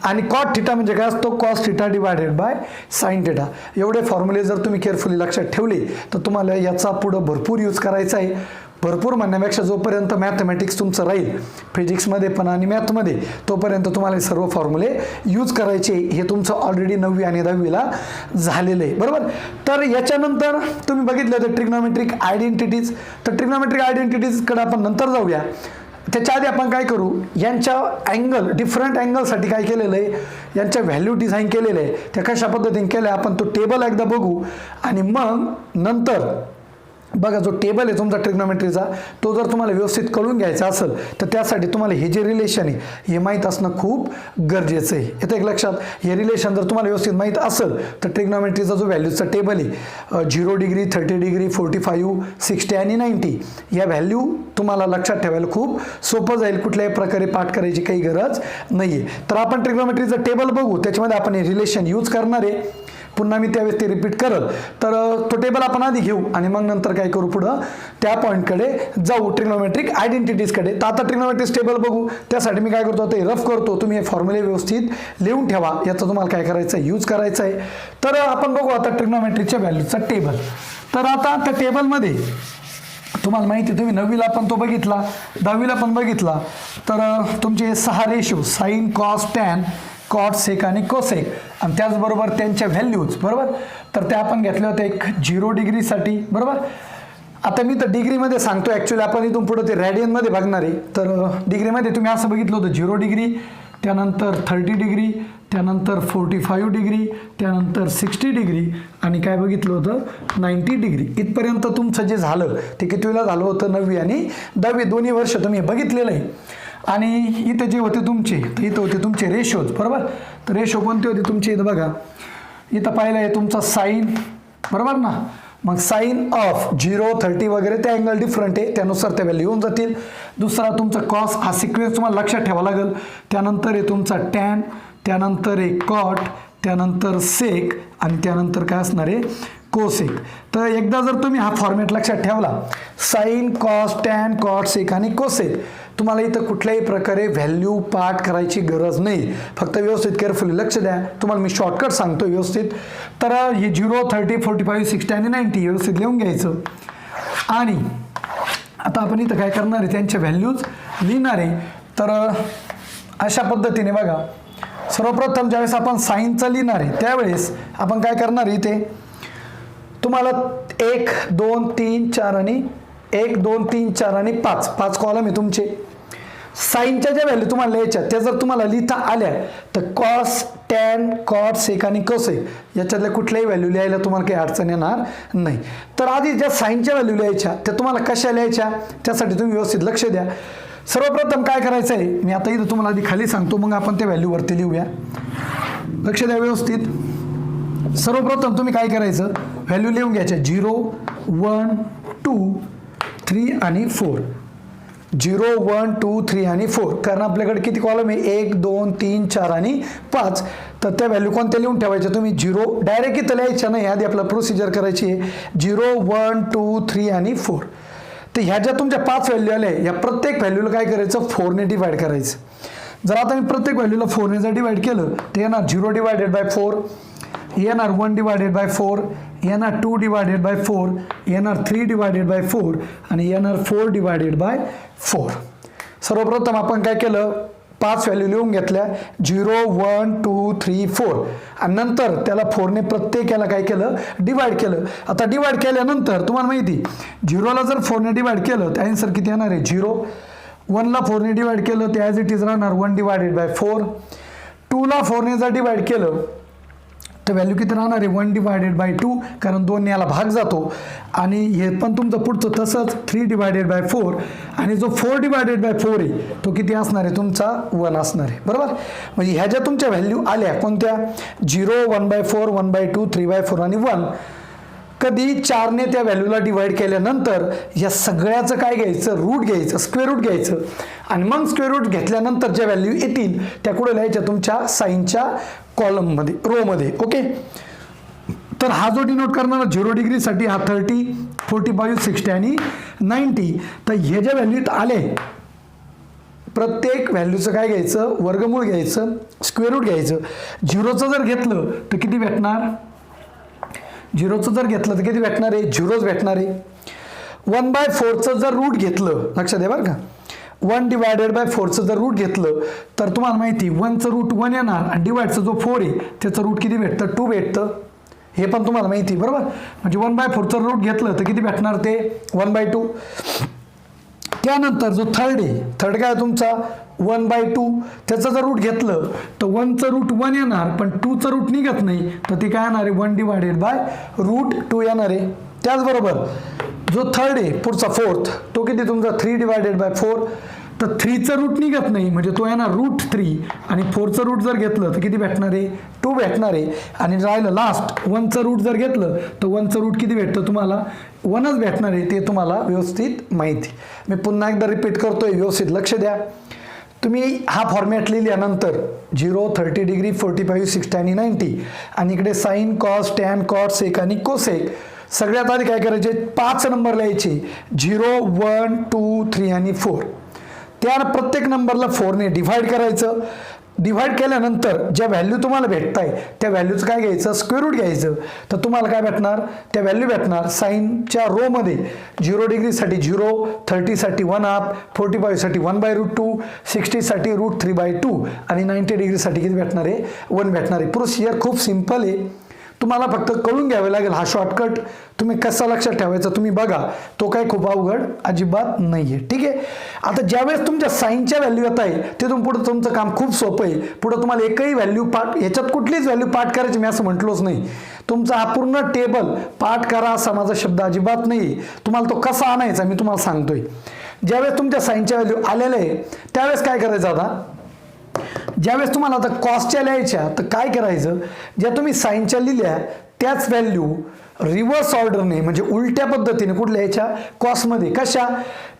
आणि कॉट थिटा म्हणजे काय असतो, cos theta divided bye sine theta. एवढे फॉर्म्युले जर तुम्ही केअरफुली लक्षात ठेवले तर तुम्हाला याचा पुढं भरपूर यूज करायचा आहे. भरपूर म्हणण्यापेक्षा जोपर्यंत मॅथमॅटिक्स तुमचं राहील फिजिक्समध्ये पण आणि मॅथमध्ये, तोपर्यंत तुम्हाला हे सर्व फॉर्म्युले यूज करायचे. हे तुमचं ऑलरेडी 9वी आणि 10वीला झालेलं आहे, बरोबर. तर याच्यानंतर तुम्ही बघितलं तर ट्रिग्नोमेट्रिक आयडेंटिटीज. तर ट्रिग्नोमेट्रिक आयडेंटिटीजकडे आपण नंतर जाऊया. त्याच्या आधी आपण काय करू, यांच्या अँगल, डिफरंट अँगलसाठी काय केलेलं आहे, यांच्या व्हॅल्यू डिझाईन केलेलं आहे. त्या कशा पद्धतीने केलं आहे आपण तो टेबल एकदा बघू. आणि मग नंतर बघा जो टेबल आहे तुमचा ट्रिग्नोमेट्रीचा, तो जर तुम्हाला व्यवस्थित कळून घ्यायचा असेल तर त्यासाठी तुम्हाला हे जे रिलेशन आहे हे माहीत असणं खूप गरजेचं आहे. येतं एक लक्षात. हे रिलेशन जर तुम्हाला व्यवस्थित माहीत असेल तर ट्रिग्नोमेट्रीचा जो व्हॅल्यूचा टेबल आहे 0 डिग्री, 30 डिग्री, 45, 60 आणि 90 या व्हॅल्यू तुम्हाला लक्षात ठेवायला खूप सोपं जाईल. कुठल्याही प्रकारे पाठ करायची काही गरज नाही आहे. तर आपण ट्रिग्नोमेट्रीचं टेबल बघू, त्याच्यामध्ये आपण हे रिलेशन यूज करणार आहे. पुन्हा मी त्यावेळेस ते रिपीट करल. तर तो टेबल आपण आधी घेऊ आणि मग नंतर काय करू, पुढं त्या पॉईंटकडे जाऊ, ट्रिग्नोमेट्रिक आयडेंटिटीजकडे. तर आता ट्रिग्नोमेट्रिक टेबल बघू. त्यासाठी मी काय करतो, ते रफ करतो. तुम्ही हे फॉर्म्युले व्यवस्थित लिहून ठेवा. याचा तुम्हाला काय करायचं आहे, यूज करायचा आहे. तर आपण बघू आता ट्रिग्नोमेट्रीच्या व्हॅल्यूचा टेबल. तर आता त्या टेबलमध्ये तुम्हाला माहिती आहे, तुम्ही 9वीला पण तो बघितला, 10वीला पण बघितला. तर तुमचे 6 ratio sine, cos, tan, cot, sec आणि कोसेक आणि त्याचबरोबर त्यांच्या व्हॅल्यूज, बरोबर. तर त्या आपण घेतल्या होत्या एक 0 डिग्रीसाठी, बरोबर. आता मी तर डिग्रीमध्ये सांगतो, ॲक्च्युली आपण इथून पुढे ते रॅडियनमध्ये बघणार आहे. तर डिग्रीमध्ये तुम्ही असं बघितलं होतं 0 डिग्री, त्यानंतर 30 डिग्री, त्यानंतर 45 डिग्री, त्यानंतर 60 डिग्री आणि काय बघितलं होतं 90 डिग्री. इथपर्यंत तुमचं जे झालं ते कितवीला झालं होतं, 9वी आणि 10वी दोन्ही वर्ष तुम्ही बघितलेलं आहे. आणि इथं जे होते तुमचे, तर इथं होते तुमचे रेशोज, बरोबर. तर रेशो कोणते होते तुमचे, इथं बघा, इथं पाहिलं आहे तुमचा साईन, बरोबर ना. मग साईन ऑफ 0, 30 वगैरे ते अँगल डिफरंट आहे, त्यानुसार त्या व्हॅल्यू येऊन जातील. दुसरा तुमचा कॉस, हा सिक्वेन्स तुम्हाला लक्षात ठेवावा लागेल. त्यानंतर आहे तुमचा टॅन, त्यानंतर आहे कॉट, त्यानंतर सेक आणि त्यानंतर काय असणार आहे कोसेक. तर एकदा जर तुम्ही हा फॉर्मॅट लक्षात ठेवला, sign, cos, tan, cot, sec आणि कोसेक, तुम्हाला इथं कुठल्याही प्रकारे व्हॅल्यू पाठ करायची गरज नाही. फक्त व्यवस्थित केअरफुली लक्ष द्या. तुम्हाला मी शॉर्टकट सांगतो व्यवस्थित. तर हे 0, 30, 45, 60 आणि 90 व्यवस्थित लिहून घ्यायचं. आणि आता आपण इथं काय करणार आहे, त्यांच्या व्हॅल्यूज लिहिणार आहे. तर अशा पद्धतीने बघा, सर्वप्रथम ज्यावेळेस आपण साईनचं लिहिणार आहे त्यावेळेस आपण काय करणार आहे, इथे तुम्हाला 1, 2, 3, 4 आणि 1, 2, 3, 4 आणि 5 कॉलम आहे तुमचे. साईनच्या ज्या व्हॅल्यू तुम्हाला लिहायच्या त्या जर तुम्हाला लिहिता आल्या तर कॉस, टॅन, कॉट, सेक आणि कोसेक याच्यातल्या कुठल्याही व्हॅल्यू लिहायला तुम्हाला काही अडचण येणार नाही. तर आधी ज्या साईनच्या व्हॅल्यू लिहायच्या त्या तुम्हाला कशा लिहायच्या त्यासाठी तुम्ही व्यवस्थित लक्ष द्या. सर्वप्रथम काय करायचं आहे, मी आता इथं तुम्हाला आधी खाली सांगतो, मग आपण त्या व्हॅल्यूवरती लिहूया. लक्ष द्या व्यवस्थित. सर्वप्रथम तुम्ही काय करायचं, व्हॅल्यू लिहून घ्यायच्या 0, 1, 2, 3 आणि 4. 0, 1, 2, 3 आणि 4. कारण आपल्याकडे किती कॉलम आहे, 1, 2, 3, 4 आणि 5. तर त्या व्हॅल्यू कोणत्या लिहून ठेवायच्या तुम्ही, 0 डायरेक्ट इथं लिहायच्या नाही, आधी आपल्याला प्रोसिजर करायची आहे. 0, 1, 2, 3 आणि 4. तर ह्या ज्या तुमच्या 5 व्हॅल्यू आल्या या प्रत्येक व्हॅल्यूला काय करायचं, 4ने डिवाइड करायचं. जर आता मी प्रत्येक व्हॅल्यूला 4ने जर डिवाइड केलं तर येणार 0 डिवायडेड बाय 4, येणार 1 डिवायडेड बाय 4, येणार 2 डिवायडेड बाय 4, येणार 3 डिवायडेड बाय 4 आणि येणार 4 डिवायडेड बाय 4. सर्वप्रथम आपण काय केलं, 5 व्हॅल्यू लिहून घेतल्या, 0, 1, 2, 3, 4 आणि नंतर त्याला 4ने प्रत्येक याला काय केलं, डिवाइड केलं. आता डिवाइड केल्यानंतर तुम्हाला माहिती 0ला जर 4ने डिवाइड केलं तर आन्सर किती येणार आहे 0. 1ला 4ने डिवाइड केलं ते ॲज इट इज राहणार 1 डिवायडेड बाय 4. 2ला 4ने जर डिवाइड केलं तर व्हॅल्यू किती राहणार आहे 1 डिवायडेड बाय 2, कारण 2ने याला भाग जातो. आणि हे पण तुमचं पुढचं तसंच 3 डिवायडेड बाय 4 आणि जो 4 डिवायडेड बाय 4 आहे तो किती असणार आहे तुमचा 1 असणार आहे, बरोबर. म्हणजे ह्या ज्या तुमच्या व्हॅल्यू आल्या कोणत्या 0, 1/4, 1/2, 3/4 आणि 1, कधी 4ने त्या व्हॅल्यूला डिवाइड केल्यानंतर या सगळ्याचं काय घ्यायचं, रूट घ्यायचं, स्क्वेअर रूट घ्यायचं आणि मग स्क्वेअर रूट घेतल्यानंतर ज्या व्हॅल्यू येतील त्या कुठे लिहायच्या तुमच्या साईनच्या कॉलममध्ये, रोमध्ये. ओके. तर हा जो डिनोट करणारा 0 डिग्रीसाठी हा 30, 45, 60 आणि 90. तर हे ज्या व्हॅल्यूत आले प्रत्येक व्हॅल्यूचं काय घ्यायचं, वर्गमूळ घ्यायचं, स्क्वेअर रूट घ्यायचं. झिरोचं जर घेतलं तर किती भेटणार, झिरोचं जर घेतलं तर किती भेटणार आहे, झिरोच भेटणार आहे. 1/4चं जर रूट घेतलं, लक्षात आहे बरं का, 1/4चं जर रूट घेतलं तर तुम्हाला माहिती 1चं रूट 1 येणार आणि डिवाइडचा जो 4 आहे त्याचं रूट किती भेटतं, 2 भेटतं. हे पण तुम्हाला माहिती बरोबर. म्हणजे 1/4चं रूट घेतलं तर किती भेटणार ते 1/2. त्यानंतर जो थर्ड आहे, थर्ड काय तुमचा 1/2, त्याचं जर रूट घेतलं तर 1चं रूट 1 येणार पण 2चं रूट निघत नाही तर ते काय येणार आहे 1/√2 येणार आहे. त्याचबरोबर जो थर्ड आहे पुढचा फोर्थ तो किती तुमचा 3/4, तर 3चं रूट निघत नाही म्हणजे तो येणार √3 आणि 4चं रूट जर घेतलं तर किती भेटणार आहे 2 भेटणार आहे. आणि राहिलं लास्ट 1चं रूट जर घेतलं तर 1चं रूट किती भेटतं तुम्हाला 1च भेटणार आहे. ते तुम्हाला व्यवस्थित माहिती. मी पुन्हा एकदा रिपीट करतोय, व्यवस्थित लक्ष द्या. तुम्ही हा फॉर्मॅट लिहिल्यानंतर 0, 30 डिग्री, 45, 60 आणि 90 आणि इकडे sine, cos, tan, cot, sec आणि कोसेक. सगळ्यात आधी काय करायचे 5 नंबर लिहायचे 0, 1, 2, 3 आणि 4. त्या प्रत्येक नंबरला 4ने डिव्हाइड करायचं. डिव्हाइड केल्यानंतर ज्या व्हॅल्यू तुम्हाला भेटत आहे त्या व्हॅल्यूचं काय घ्यायचं, स्क्वेअर रूट घ्यायचं. तर तुम्हाला काय भेटणार, त्या व्हॅल्यू भेटणार साईनच्या रोमध्ये 0 डिग्रीसाठी 0, 30साठी 1/2, 45साठी 1/√2, 60साठी √3/2 आणि 90 डिग्रीसाठी किती भेटणार आहे 1 भेटणार आहे. प्रोसिजर खूप सिम्पल आहे, तुम्हाला फक्त कळून घ्यावे लागेल. हा शॉर्टकट तुम्ही कसा लक्षात ठेवायचा तुम्ही बघा, तो काही खूप अवघड अजिबात नाही आहे. ठीक आहे. आता ज्यावेळेस तुमच्या साईनच्या व्हॅल्यू येत आहे तिथून पुढे तुमचं काम खूप सोपं आहे. पुढे तुम्हाला एकही व्हॅल्यू पाठ, याच्यात कुठलीच व्हॅल्यू पाठ करायची मी असं म्हटलोच नाही. तुमचा हा पूर्ण टेबल पाठ करा असा माझा शब्द अजिबात नाही. तुम्हाला तो कसा आणायचा मी तुम्हाला सांगतोय. ज्यावेळेस तुमच्या साईनच्या व्हॅल्यू आलेल्या आहे त्यावेळेस काय करायचं, आता ज्यावेळेस तुम्हाला आता कॉसच्या लिहायच्या तर काय करायचं, ज्या तुम्ही साईनच्या लिहिल्या त्याच व्हॅल्यू रिव्हर्स ऑर्डरने म्हणजे उलट्या पद्धतीने कुठे लिहायच्या कॉसमध्ये. कशा,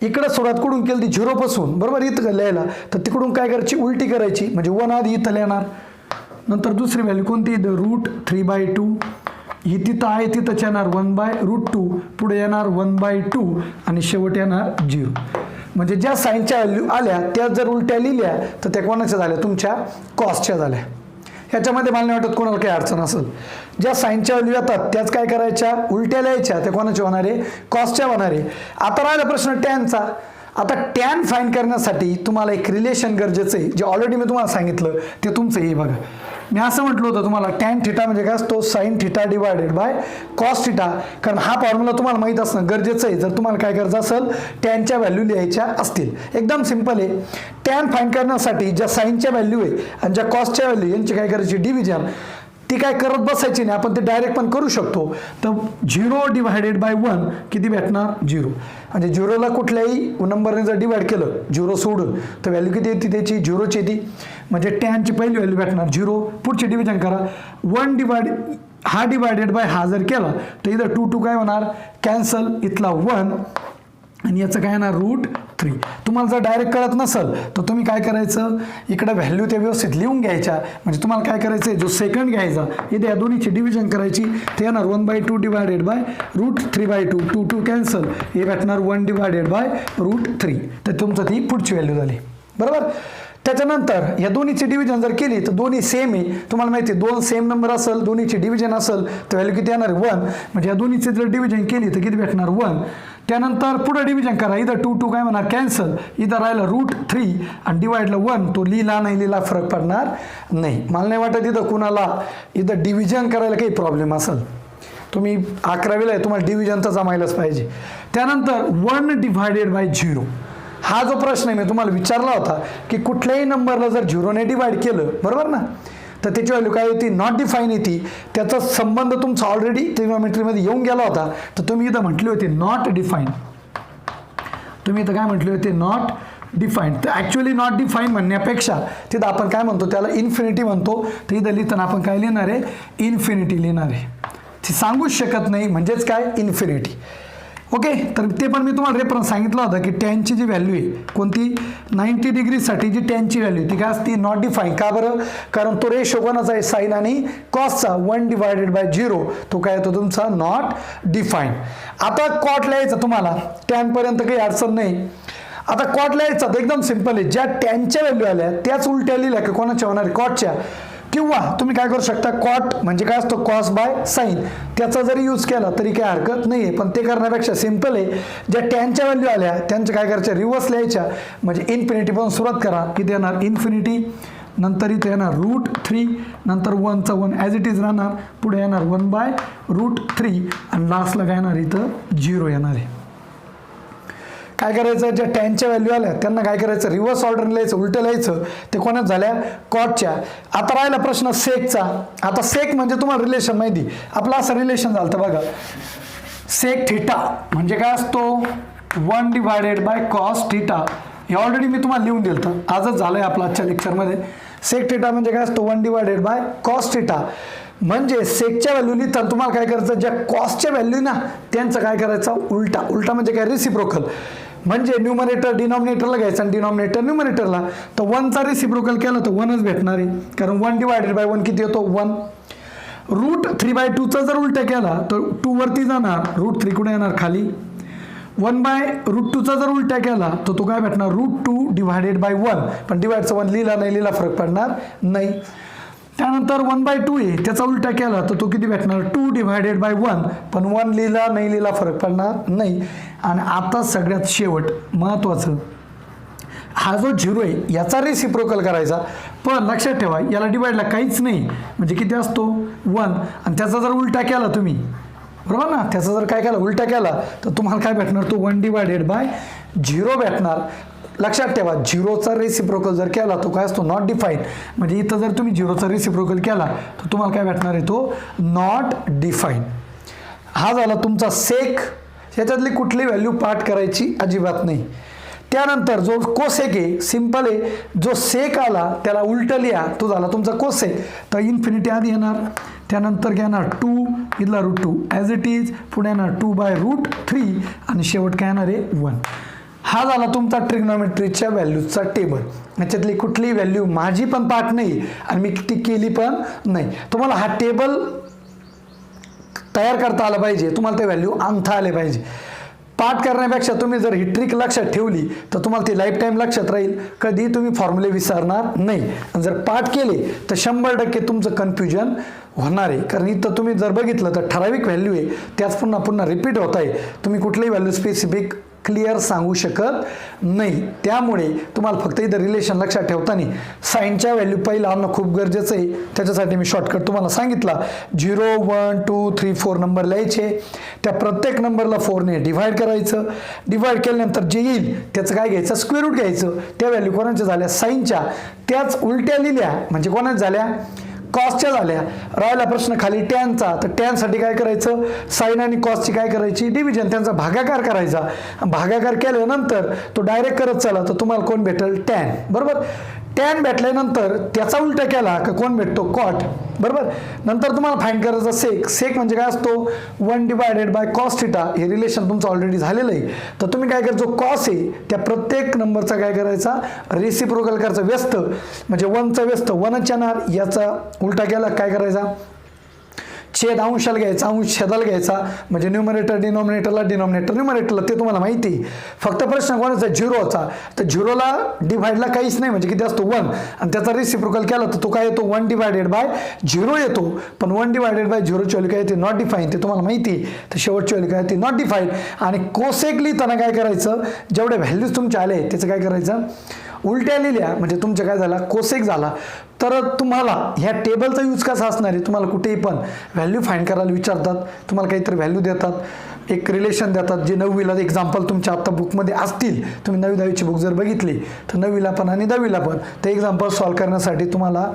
इकडं सुरुवात कुठून केली ती 0 पासून बरोबर इथं लिहायला, तर तिकडून काय करायची उलटी करायची म्हणजे 1 आधी इथं लिहिणार. नंतर दुसरी व्हॅल्यू कोणती √3/2, ही तिथं आहे तिथंच येणार 1/√2, पुढे येणार 1/2 आणि शेवट येणार 0. म्हणजे ज्या साईनच्या व्हॅल्यू आल्या त्या जर उलट्या लिहिल्या तर त्या कोणाच्या झाल्या, तुमच्या कॉसच्या झाल्या. ह्याच्यामध्ये मला नाही वाटत कोणाला काही अडचण असेल. ज्या साईनच्या व्हॅल्यू येतात त्याच काय करायच्या उलट्या लिहायच्या, त्या कोणाच्या होणार आहे कॉसच्या होणार आहे. आता राहिला प्रश्न टॅनचा. आता टॅन फाइंड करण्यासाठी तुम्हाला एक रिलेशन गरजेचं आहे, जे ऑलरेडी मी तुम्हाला सांगितलं ते तुमचं हे बघा. मी असं म्हटलं होतं तुम्हाला टॅन थिटा म्हणजे काय असतो sine theta divided by cos theta, कारण हा फॉर्म्युला तुम्हाला माहित असणं गरजेचं आहे जर तुम्हाला काय करायचं असेल टॅनच्या व्हॅल्यू लिहायच्या असतील. एकदम सिंपल आहे. टॅन फाइंड करण्यासाठी ज्या साईनच्या व्हॅल्यू आहे आणि ज्या कॉसच्या व्हॅल्यू यांची काय करायची डिव्हिजन, ती काय करत बसायची नाही, आपण ते डायरेक्ट पण करू शकतो. तर 0/1 किती भेटणार 0. म्हणजे 0ला कुठल्याही नंबरने जर डिवाइड केलं 0 सोडून तर व्हॅल्यू किती येते त्याची 0ची येते. म्हणजे टॅनची पहिली व्हॅल्यू भेटणार 0. पुढची डिव्हिजन करा 1 हा डिवायडेड बाय हा जर केला तर इथं 2 काय होणार कॅन्सल, इथला 1 आणि याचं काय येणार √3. तुम्हाला जर डायरेक्ट कळत नसेल तर तुम्ही काय करायचं इकडे व्हॅल्यू त्या व्यवस्थित लिहून घ्यायच्या. म्हणजे तुम्हाला काय करायचं आहे जो सेकंड घ्यायचा इथे या दोन्हीची डिव्हिजन करायची, ते येणार 1/2 डिवायडेड बाय √3/2, 2 कॅन्सल, हे भेटणार 1/√3. तर तुमचं ती पुढची व्हॅल्यू झाली बरोबर. त्याच्यानंतर या दोन्हीची डिव्हिजन जर केली तर दोन्ही सेम आहे. तुम्हाला माहिती आहे 2 सेम नंबर असेल दोन्हीची डिव्हिजन असेल तर व्हॅल्यू किती येणार 1. म्हणजे या दोन्हीची जर डिव्हिजन केली तर किती भेटणार 1. त्यानंतर पुढे डिव्हिजन करा, इथं 2 काय म्हणणार कॅन्सल, इथं राहिलं √3 आणि डिवाइडला 1, तो लिहिला नाही लिहिला फरक पडणार नाही. मला नाही वाटत इथं कुणाला इथं डिव्हिजन करायला काही प्रॉब्लेम असेल. तुम्ही 11वीला आहे तुम्हाला डिव्हिजन तर जमायलाच पाहिजे. त्यानंतर 1/0 हा जो प्रश्न आहे मी तुम्हाला विचारला होता की कुठल्याही नंबरला जर 0ने डिवाइड केलं बरोबर ना तर त्याची व्हॅल्यू काय होती नॉट डिफाईन येते. त्याचा संबंध तुमचा ऑलरेडी ट्रिग्नोमेट्रीमध्ये येऊन गेला होता. तर तुम्ही इथं म्हटले होते नॉट डिफाईन, तुम्ही इथं काय म्हटले होते नॉट डिफाईन. तर ॲक्च्युअली नॉट डिफाईन म्हणण्यापेक्षा तिथं आपण काय म्हणतो त्याला इन्फिनिटी म्हणतो. तर इथं लिहिताना आपण काय लिहिणार आहे इन्फिनिटी लिहिणार आहे. ती सांगूच शकत नाही म्हणजेच काय इन्फिनिटी. ओके. तर ते पण मी तुम्हाला रेफरन्स सांगितलं होतं की टॅनची जी व्हॅल्यू आहे कोणती 90 डिग्रीसाठी जी टॅनची व्हॅल्यू ती काय असते नॉट डिफाईन. का बरं, कारण तो रेशो कोणाचा आहे साईन आणि कॉसचा 1/0, तो काय येतो तुमचा नॉट डिफाईन. आता कॉट लिहायचं तुम्हाला टॅनपर्यंत काही अडचण नाही. आता कॉट लिहायचा तर एकदम सिंपल आहे, ज्या टॅनच्या व्हॅल्यू आल्या त्याच उलट्या लिहिल्या की कोणाच्या होणार आहे, कॉटच्या. किंवा तुम्ही काय करू शकता, कॉट म्हणजे काय असतो, कॉस बाय साईन, त्याचा जरी यूज केला तरी काही हरकत नाही आहे. पण ते करण्यापेक्षा सिंपल आहे, ज्या टॅनच्या व्हॅल्यू आल्या त्यांच्या काय करायच्या, रिव्हर्स लिहायच्या. म्हणजे इन्फिनिटी पासून सुरुवात करा, किती येणार इन्फिनिटी, नंतर इथे येणार √3, नंतर 1चा 1 ॲज इट इज राहणार, पुढे येणार 1/√3 आणि लास्टला काय येणार इथं 0 येणार आहे. काय करायचं, ज्या टॅनच्या व्हॅल्यू आल्या त्यांना काय करायचं, रिव्हर्स ऑर्डर लिहायचं, उलटं लिहायचं. ते कोणाच झाल्या, कॉटच्या. आता राहिला प्रश्न सेकचा. आता सेक म्हणजे तुम्हाला रिलेशन माहिती, आपलं असं रिलेशन झालं तर बघा, सेक थिटा म्हणजे काय असतो, 1/cos थिटा. हे ऑलरेडी मी तुम्हाला लिहून दिलं तर आजच झालंय आपलं आजच्या लेक्चरमध्ये. सेक थिटा म्हणजे काय असतो, 1/cos थिटा. म्हणजे सेकच्या व्हॅल्यू लिहिताना तुम्हाला काय करायचं, ज्या कॉसच्या व्हॅल्यू ना त्यांचं काय करायचं, उलटा. उलटा म्हणजे काय, रेसिप्रोकल. म्हणजे न्यूमरेटर डिनॉमिनेटरला घ्यायचा आणि डिनॉमिनेटर न्यूमरेटरला. तर 1चा रेसिप्रोकल केला तर 1च भेटणार आहे, कारण 1/1 किती होतो, 1. √3/2चा जर उलटा केला तर 2 वरती जाणार, √3 कुठे येणार, खाली. 1/√2चा जर उलटा केला तर तो काय भेटणार, √2/1. पण डिवाइडचा 1 लिहिला नाही, लिहिला फरक पडणार नाही. त्यानंतर 1/2 आहे, त्याचा उलटा केला तर तो किती भेटणार, 2/1. पण 1 लिहिला नाही, लिहिला फरक पडणार नाही. आणि आता सगळ्यात शेवट महत्त्वाचं, हा जो 0 आहे याचा रेसिप्रोकल करायचा. पण लक्षात ठेवा, याला डिवाइडला काहीच नाही, म्हणजे किती असतो 1. आणि त्याचा जर उलटा केला तुम्ही, बरोबर ना, त्याचा जर काय केला, उलटा केला तर तुम्हाला काय भेटणार, तो 1/0 भेटणार. लक्षात ठेवा, 0चा रेसिप्रोकल जर केला तो काय असतो, नॉट डिफाईन. म्हणजे इथं जर तुम्ही 0चा रेसिप्रोकल केला तर तुम्हाला काय भेटणार आहे, तो नॉट डिफाईन. हा झाला तुमचा सेक. याच्यातली कुठली व्हॅल्यू पाठ करायची अजिबात नाही. त्यानंतर जो कोसेक आहे, सिंपल आहे, जो सेक आला त्याला उलट लिहा, तो झाला तुमचा कोसेक. तर इन्फिनिटी आधी येणार, त्यानंतर घेणार 2, इथला √2 ॲज इट इज, पुढे येणार 2/√3 आणि शेवट काय येणार आहे 1. हा झाला तुमचा ट्रिग्नॉमेट्रीच्या व्हॅल्यूजचा टेबल. याच्यातली कुठली व्हॅल्यू माझी पण पाठ नाही आणि मी ती केली पण नाही. तुम्हाला हा टेबल तयार करता आला पाहिजे, तुम्हाला ते व्हॅल्यू आणता आले पाहिजे. पाठ करण्यापेक्षा तुम्ही जर ही ट्रिक लक्षात ठेवली तर तुम्हाला ती लाईफ टाईम लक्षात राहील, कधी तुम्ही फॉर्म्युले विसरणार नाही. आणि जर पाठ केले तर 100% तुमचं कन्फ्युजन होणार आहे. कारण इथं तुम्ही जर बघितलं तर ठराविक व्हॅल्यू आहे, त्याच पुन्हा पुन्हा रिपीट होत आहे. तुम्ही कुठलीही व्हॅल्यू स्पेसिफिक क्लिअर सांगू शकत नाही. त्यामुळे तुम्हाला फक्त इथं रिलेशन लक्षात ठेवताना साईनच्या व्हॅल्यू पहिला आणणं खूप गरजेचं आहे. त्याच्यासाठी मी शॉर्टकट तुम्हाला सांगितला, 0, 1, 2, 3, 4 नंबर लिहायचे. त्या प्रत्येक नंबरला 4ने डिव्हाइड करायचं. डिव्हाइड केल्यानंतर जे येईल त्याचं काय घ्यायचं, स्क्वेअर रूट घ्यायचं. त्या व्हॅल्यू कोणाच्या झाल्या, साईनच्या. त्याच उलट्या लिहिल्या म्हणजे कोणाच्या झाल्या, कॉसच्या झाल्या. राहिला प्रश्न खाली टॅनचा. तर टॅनसाठी काय करायचं, साईन आणि कॉसची काय करायची, डिव्हिजन, त्यांचा भागाकार करायचा. भागाकार केल्यानंतर तो डायरेक्ट करत चला तर तुम्हाला कोण भेटेल, टॅन. बरोबर. टॅन भेटल्यानंतर त्याचा उलटा केला का कोण भेटतो, कॉट. बरोबर. नंतर तुम्हाला फाइंड करायचं सेक. सेक म्हणजे काय असतो, 1/cos थिटा. हे रिलेशन तुमचं ऑलरेडी झालेलं आहे. तर तुम्ही काय करायचं, कॉस आहे त्या प्रत्येक नंबरचा काय करायचा, रेसिप्रोकल करायचा. व्यस्त म्हणजे 1चा व्यस्त 1च येणार. याचा उलटा केला काय करायचा, छेद अंशाला घ्यायचा, अंश छेदाला घ्यायचा. म्हणजे न्यूमरेटर डिनॉमिनेटरला, डिनॉमिनेटर न्यूमरेटरला. ते तुम्हाला माहिती आहे. फक्त प्रश्न कोणाचा, 0चा. तर 0ला डिव्हाइडला काहीच नाही, म्हणजे किती असतो 1. आणि त्याचा रेसिप्रोकल केला तर तो काय येतो, 1/0 येतो. पण 1/0ची व्हॅल्यू काय येते, नॉट डिफाईन. ते तुम्हाला माहिती आहे. तर शेवटची व्हॅल्यू काय येते, नॉट डिफाईन. आणि कोसेक लिहिताना काय करायचं, जेवढे व्हॅल्यूज तुमचे आले त्याचं काय करायचं, उलट्या लिहिल्या म्हणजे तुमच्या काय झाला, कोसेक झाला. तर तुम्हाला ह्या टेबलचा यूज कसा असणार आहे, तुम्हाला कुठेही पण व्हॅल्यू फाइंड करायला विचारतात, तुम्हाला काहीतरी व्हॅल्यू देतात, एक रिलेशन देतात, जे 9वीला एक्झाम्पल तुमच्या आत्ता बुकमध्ये असतील. तुम्ही 9वी 10वीची बुक जर बघितली तर 9वीला पण आणि 10वीला पण ते एक्झाम्पल सॉल्व्ह करण्यासाठी तुम्हाला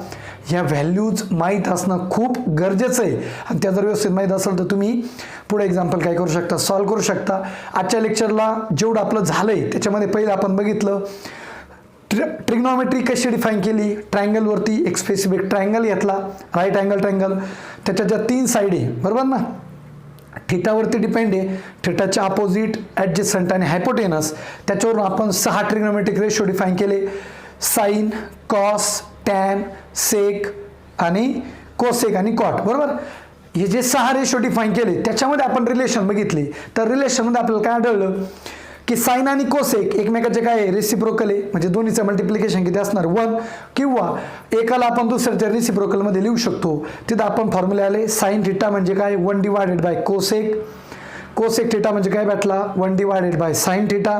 ह्या व्हॅल्यूज माहीत असणं खूप गरजेचं आहे. आणि त्या जर व्यवस्थित माहीत असेल तर तुम्ही पुढे एक्झाम्पल काय करू शकता, सॉल्व्ह करू शकता. आजच्या लेक्चरला जेवढं आपलं झालं आहे त्याच्यामध्ये पहिलं आपण बघितलं ट्रिग्नॉमेट्री कशी डिफाईन केली. ट्रायंगलवरती एक स्पेसिफिक ट्रायंगल घेतला, राईट अँगल ट्रायंगल. त्याच्या ज्या 3 साईड आहे, बरोबर ना, थिटावरती डिपेंड आहे. थिटाच्या अपोजिट, ॲडजस्टंट आणि हायपोटेनस. त्याच्यावरून आपण 6 ट्रिग्नॉमेट्रिक रेशो डिफाईन केले, साईन, कॉस, टॅन, सेक आणि कोसेक आणि कॉट. बरोबर. हे जे 6 रेशो डिफाईन केले त्याच्यामध्ये आपण रिलेशन बघितले. तर रिलेशनमध्ये आपल्याला काय आढळलं की साइन आणि कोसेक एकमेकाचे काय आहे रेसिप्रोकल आहे, म्हणजे दोन्हीचं मल्टिप्लिकेशन किती असणार 1, किंवा एकाला आपण दुसऱ्याच्या रेसिप्रोकलमध्ये लिहू शकतो. तिथं आपण फॉर्म्युला आले साइन थिटा म्हणजे काय 1 divided by cosec, cosec theta म्हणजे काय भेटला 1 डिवायडेड बाय साइन थिटा.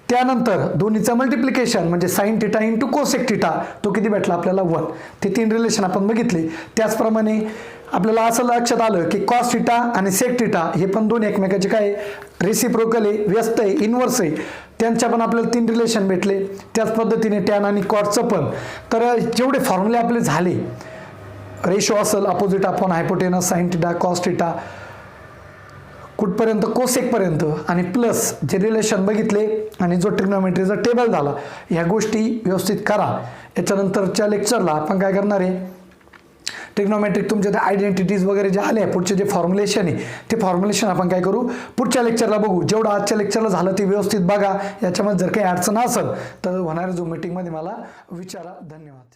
त्यानंतर दोन्हीचं मल्टिप्लिकेशन म्हणजे sign theta into cosec theta, तो किती भेटला आपल्याला 1. ते 3 रिलेशन आपण बघितले. त्याचप्रमाणे आपल्याला असं लक्षात आलं की कॉस थिटा आणि सेक थिटा हे पण दोन एकमेकाचे काय रेसिप्रोकल आहे, व्यस्त आहे, इन्व्हर्स आहे, त्यांच्या पण आपल्याला 3 रिलेशन भेटले. त्याच पद्धतीने टॅन आणि कॉटचं पण. तर जेवढे फॉर्म्युले आपले झाले, रेशो असेल opposite upon hypotenuse sine theta cos theta कुठपर्यंत कोसेकपर्यंत, आणि प्लस जे रिलेशन बघितले आणि जो ट्रिग्नोमेट्रीचा टेबल झाला, ह्या गोष्टी व्यवस्थित करा. याच्यानंतरच्या लेक्चरला आपण काय करणार आहे, ट्रिग्नोमेट्रिक तुमच्या त्या आयडेंटिटीज वगैरे जे आले पुढचे जे फॉर्म्युलेशन आहे ते फॉर्म्युलेशन आपण काय करू पुढच्या लेक्चरला बघू. जेवढं आजच्या लेक्चरला झालं ते व्यवस्थित बघा. याच्यामध्ये जर काही अडचण असेल तर होणाऱ्या झूम मीटिंगमध्ये मला विचारा. धन्यवाद.